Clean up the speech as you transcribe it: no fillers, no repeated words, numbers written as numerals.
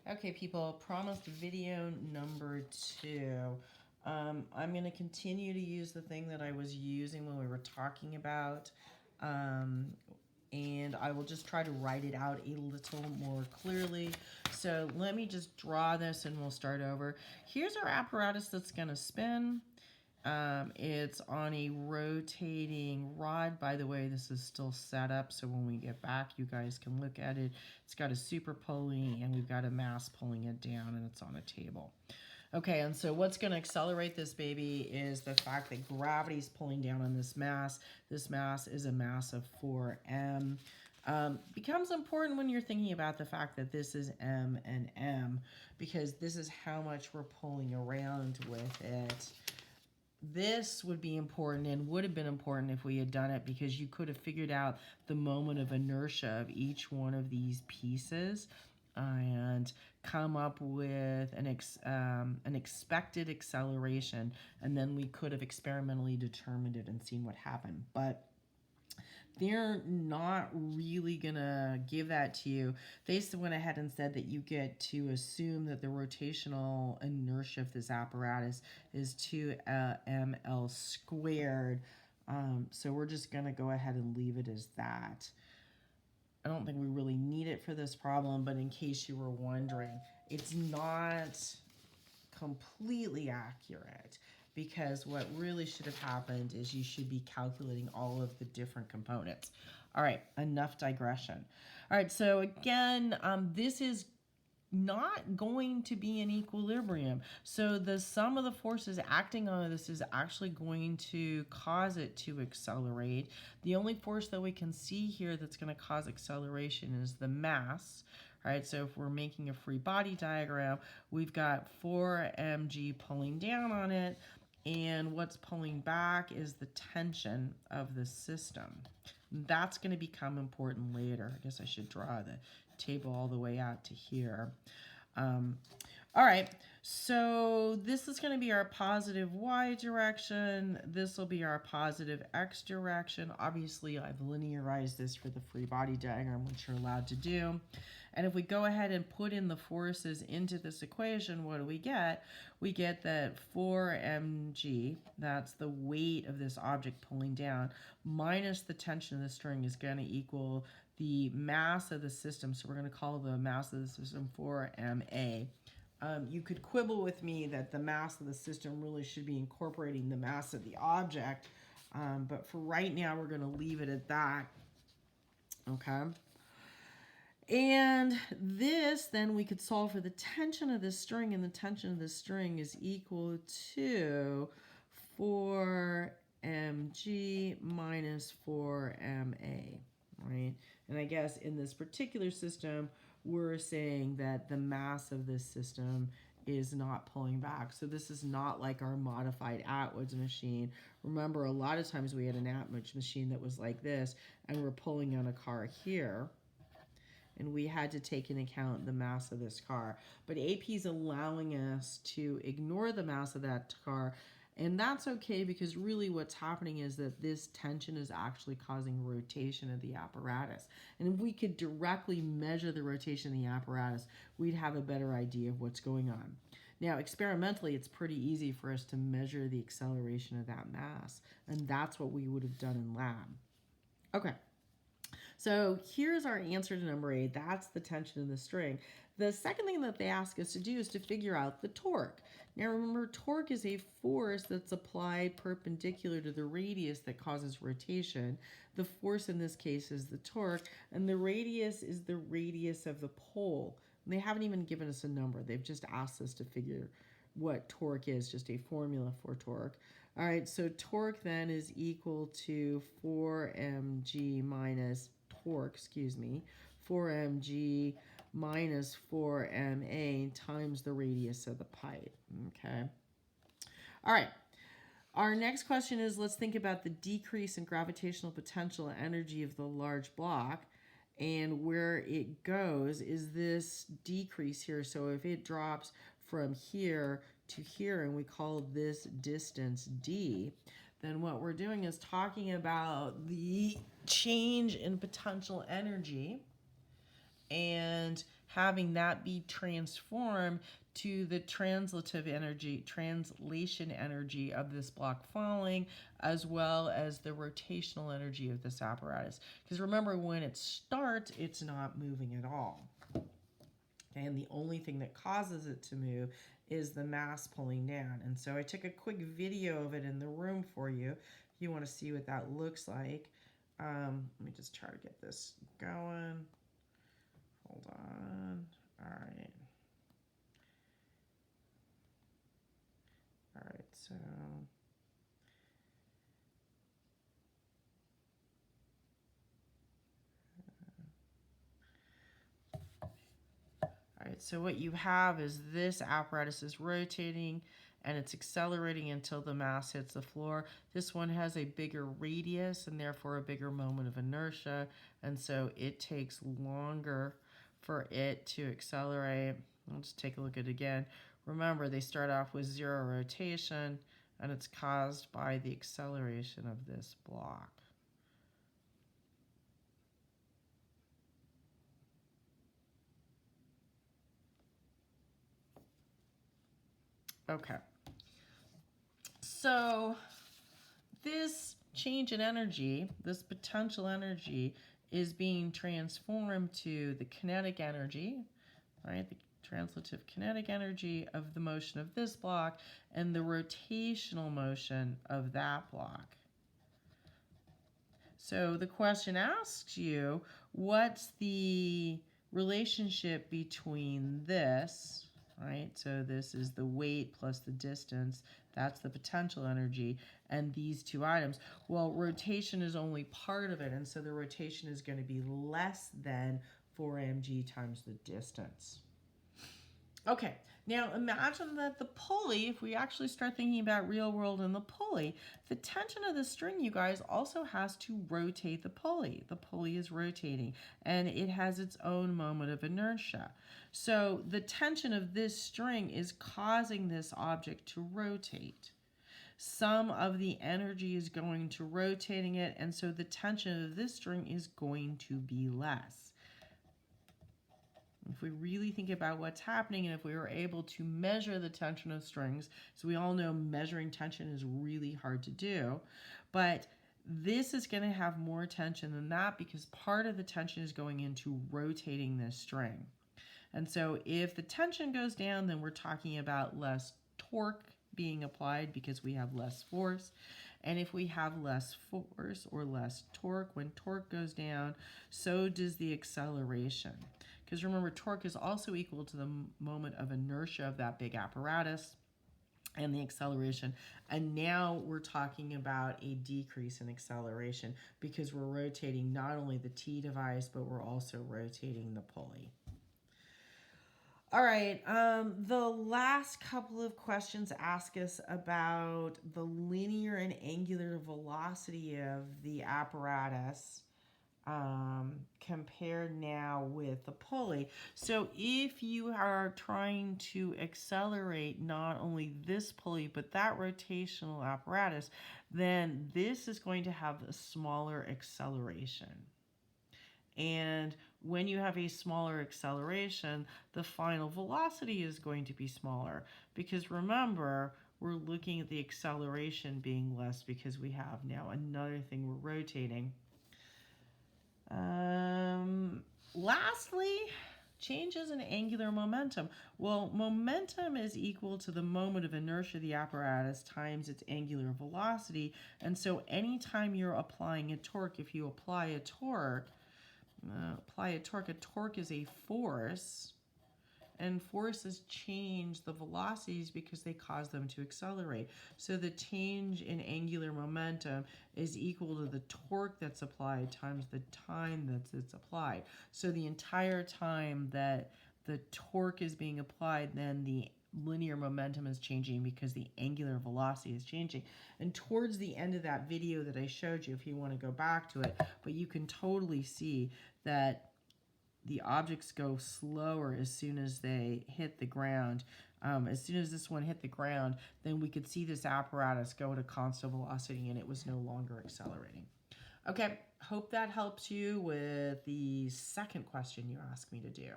Okay, people, promised video number 2. I'm going to continue to use the thing that I was using when we were talking about, and I will just try to write it out a little more clearly. So let me just draw this and we'll start over. Here's our apparatus that's going to spin. It's on a rotating rod. By the way, this is still set up, so when we get back, you guys can look at it. It's got a super pulley, and we've got a mass pulling it down, and it's on a table. Okay, and so what's going to accelerate this baby is the fact that gravity is pulling down on this mass. This mass is a mass of 4m. Becomes important when you're thinking about the fact that this is m and m, because this is how much we're pulling around with it. This would be important and would have been important if we had done it, because you could have figured out the moment of inertia of each one of these pieces and come up with an expected acceleration, and then we could have experimentally determined it and seen what happened. But they're not really gonna give that to you. They went ahead and said that you get to assume that the rotational inertia of this apparatus is 2ml squared. So we're just gonna go ahead and leave it as that. I don't think we really need it for this problem, but in case you were wondering, it's not completely accurate, because what really should have happened is you should be calculating all of the different components. All right, enough digression. All right, so again, this is not going to be in equilibrium. So the sum of the forces acting on this is actually going to cause it to accelerate. The only force that we can see here that's going to cause acceleration is the mass. Right, so if we're making a free body diagram, we've got 4mg pulling down on it, and what's pulling back is the tension of the system. That's going to become important later. I guess I should draw the table all the way out to here. All right, so this is going to be our positive y direction. This will be our positive x direction. Obviously, I've linearized this for the free body diagram, which you're allowed to do. And if we go ahead and put in the forces into this equation, what do we get? We get that 4mg, that's the weight of this object pulling down, minus the tension of the string is going to equal the mass of the system. So we're going to call the mass of the system 4ma. You could quibble with me that the mass of the system really should be incorporating the mass of the object, but for right now, we're going to leave it at that. Okay. And this, then we could solve for the tension of this string, and the tension of this string is equal to 4mg minus 4ma, right? And I guess in this particular system, we're saying that the mass of this system is not pulling back. So this is not like our modified Atwood's machine. Remember, a lot of times we had an Atwood's machine that was like this, and we're pulling on a car here, and we had to take into account the mass of this car. But AP is allowing us to ignore the mass of that car, and that's okay, because really what's happening is that this tension is actually causing rotation of the apparatus. And if we could directly measure the rotation of the apparatus, we'd have a better idea of what's going on. Now, experimentally, it's pretty easy for us to measure the acceleration of that mass, and that's what we would have done in lab. Okay. So here's our answer to number 8. That's the tension of the string. The second thing that they ask us to do is to figure out the torque. Now remember, torque is a force that's applied perpendicular to the radius that causes rotation. The force in this case is the torque, and the radius is the radius of the pole. And they haven't even given us a number. They've just asked us to figure what torque is, just a formula for torque. All right, so torque then is equal to 4mg minus torque, 4mg minus 4ma times the radius of the pipe, okay? All right, our next question is, let's think about the decrease in gravitational potential energy of the large block, and where it goes is this decrease here. So if it drops from here to here, and we call this distance d, then what we're doing is talking about the change in potential energy and having that be transformed to the translation energy of this block falling, as well as the rotational energy of this apparatus. Because remember, when it starts, it's not moving at all. And the only thing that causes it to move is the mass pulling down. And so I took a quick video of it in the room for you if you want to see what that looks like. Let me just try to get this going. Hold on. All right. All right, so all right, so what you have is this apparatus is rotating and it's accelerating until the mass hits the floor. This one has a bigger radius and therefore a bigger moment of inertia, and so it takes longer for it to accelerate. Let's take a look at it again. Remember, they start off with 0 rotation, and it's caused by the acceleration of this block. Okay. So this change in energy, this potential energy, is being transformed to the kinetic energy, right? The translative kinetic energy of the motion of this block and the rotational motion of that block. So the question asks you, what's the relationship between this, right? So this is the weight plus the distance. That's the potential energy. And these two items. Well, rotation is only part of it. And so the rotation is going to be less than 4mg times the distance. Okay, now imagine that the pulley, if we actually start thinking about real world and the pulley, the tension of the string, you guys, also has to rotate the pulley. The pulley is rotating and it has its own moment of inertia. So the tension of this string is causing this object to rotate. Some of the energy is going to rotating it, and so the tension of this string is going to be less. If we really think about what's happening, and if we were able to measure the tension of strings, so we all know measuring tension is really hard to do, but this is going to have more tension than that because part of the tension is going into rotating this string. And so if the tension goes down, then we're talking about less torque being applied because we have less force. And if we have less force or less torque, when torque goes down, so does the acceleration. Because remember, torque is also equal to the moment of inertia of that big apparatus and the acceleration. And now we're talking about a decrease in acceleration because we're rotating not only the T device, but we're also rotating the pulley. All right, the last couple of questions ask us about the linear and angular velocity of the apparatus compared now with the pulley. So if you are trying to accelerate not only this pulley but that rotational apparatus, then this is going to have a smaller acceleration. And when you have a smaller acceleration, the final velocity is going to be smaller. Because remember, we're looking at the acceleration being less because we have now another thing we're rotating. Lastly, changes in angular momentum. Well, momentum is equal to the moment of inertia of the apparatus times its angular velocity. And so anytime you're applying a torque, if you apply a torque, a torque is a force, and forces change the velocities because they cause them to accelerate. So the change in angular momentum is equal to the torque that's applied times the time that it's applied. So the entire time that the torque is being applied, then the linear momentum is changing because the angular velocity is changing. And towards the end of that video that I showed you, if you want to go back to it, but you can totally see that the objects go slower as soon as they hit the ground. As soon as this one hit the ground, then we could see this apparatus go at a constant velocity and it was no longer accelerating. Okay, hope that helps you with the second question you asked me to do.